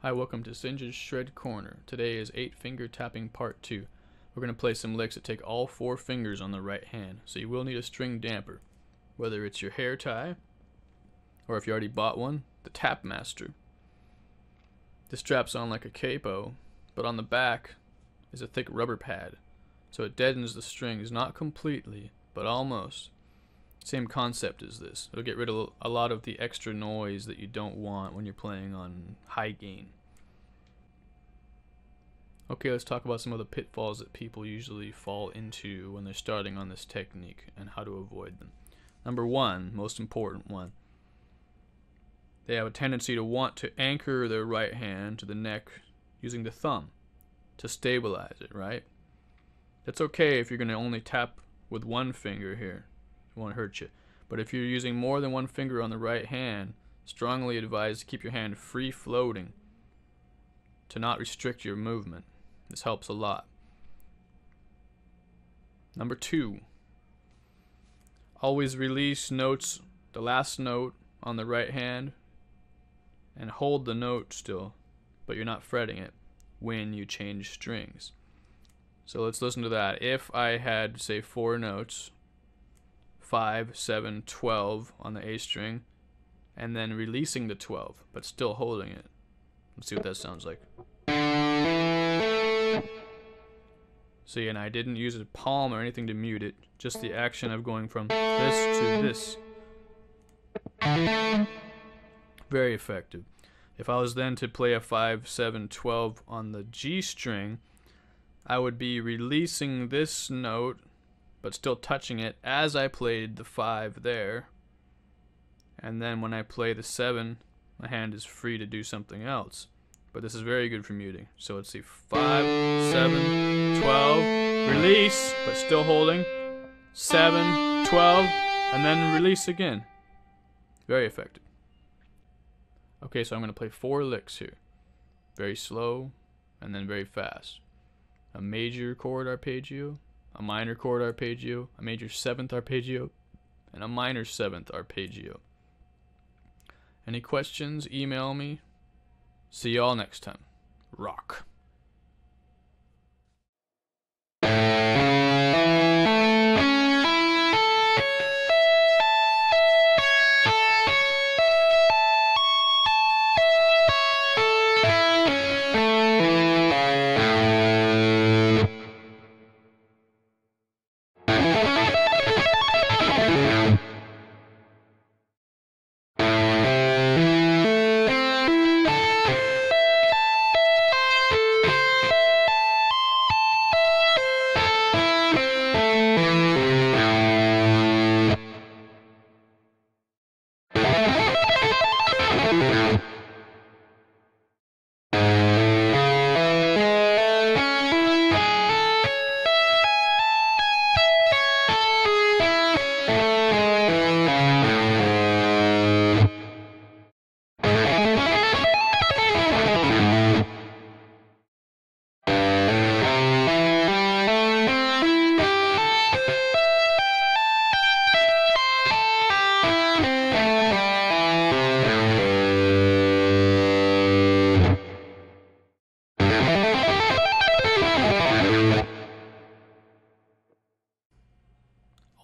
Hi, welcome to Singe's Shred Corner. Today is 8-finger tapping part 2. We're going to play some licks that take all 4 fingers on the right hand, so you will need a string damper, whether it's your hair tie, or if you already bought one, the Tap Master. This straps on like a capo, but on the back is a thick rubber pad, so it deadens the strings, not completely, but almost. Same concept as this. It'll get rid of a lot of the extra noise that you don't want when you're playing on high gain. Okay, let's talk about some of the pitfalls that people usually fall into when they're starting on this technique and how to avoid them. Number 1, most important one. They have a tendency to want to anchor their right hand to the neck using the thumb to stabilize it, right? That's okay if you're going to only tap with one finger here. It won't hurt you. But if you're using more than one finger on the right hand, strongly advise to keep your hand free floating to not restrict your movement. This helps a lot. Number 2, always release notes, the last note on the right hand, and hold the note still, but you're not fretting it when you change strings. So let's listen to that. If I had, say, 4 notes, 5, 7, 12 on the A string, and then releasing the 12, but still holding it. Let's see what that sounds like. See, and I didn't use a palm or anything to mute it, just the action of going from this to this. Very effective. If I was then to play a 5, 7, 12 on the G string, I would be releasing this note, but still touching it as I played the 5 there. And then when I play the 7, my hand is free to do something else. But this is very good for muting. So let's see, 5, 7, 12, release, but still holding, 7, 12, and then release again. Very effective. Okay, so I'm going to play 4 licks here. Very slow, and then very fast. A major chord arpeggio, a minor chord arpeggio, a major 7th arpeggio, and a minor 7th arpeggio. Any questions? Email me. See y'all next time. Rock.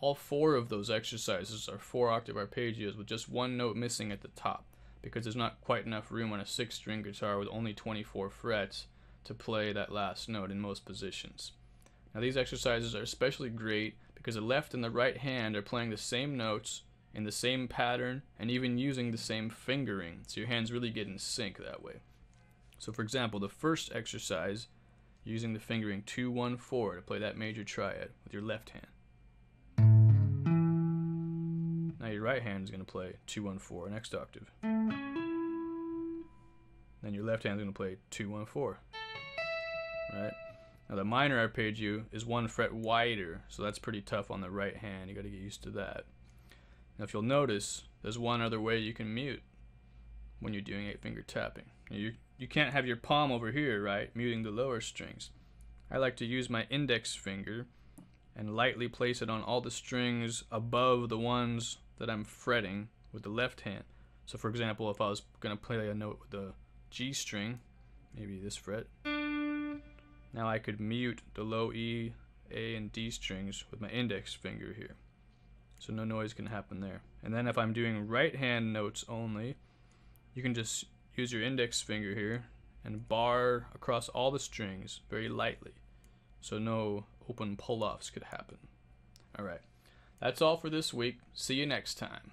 All 4 of those exercises are 4-octave arpeggios with just one note missing at the top, because there's not quite enough room on a 6-string guitar with only 24 frets to play that last note in most positions. Now these exercises are especially great because the left and the right hand are playing the same notes in the same pattern and even using the same fingering, so your hands really get in sync that way. So for example, the first exercise, using the fingering 2, 1, 4 to play that major triad with your left hand. Now your right hand is going to play 2, 1, 4, next octave. Then your left hand is going to play 2, 1, 4. Right? Now the minor arpeggio is 1 fret wider, so that's pretty tough on the right hand. You got to get used to that. Now if you'll notice, there's one other way you can mute when you're doing 8-finger tapping. You can't have your palm over here, right, muting the lower strings. I like to use my index finger and lightly place it on all the strings above the ones that I'm fretting with the left hand. So for example, if I was going to play a note with the G string, maybe this fret. Now I could mute the low E, A, and D strings with my index finger here. So no noise can happen there. And then if I'm doing right hand notes only, you can just use your index finger here and bar across all the strings very lightly. So no open pull-offs could happen. Alright, that's all for this week. See you next time.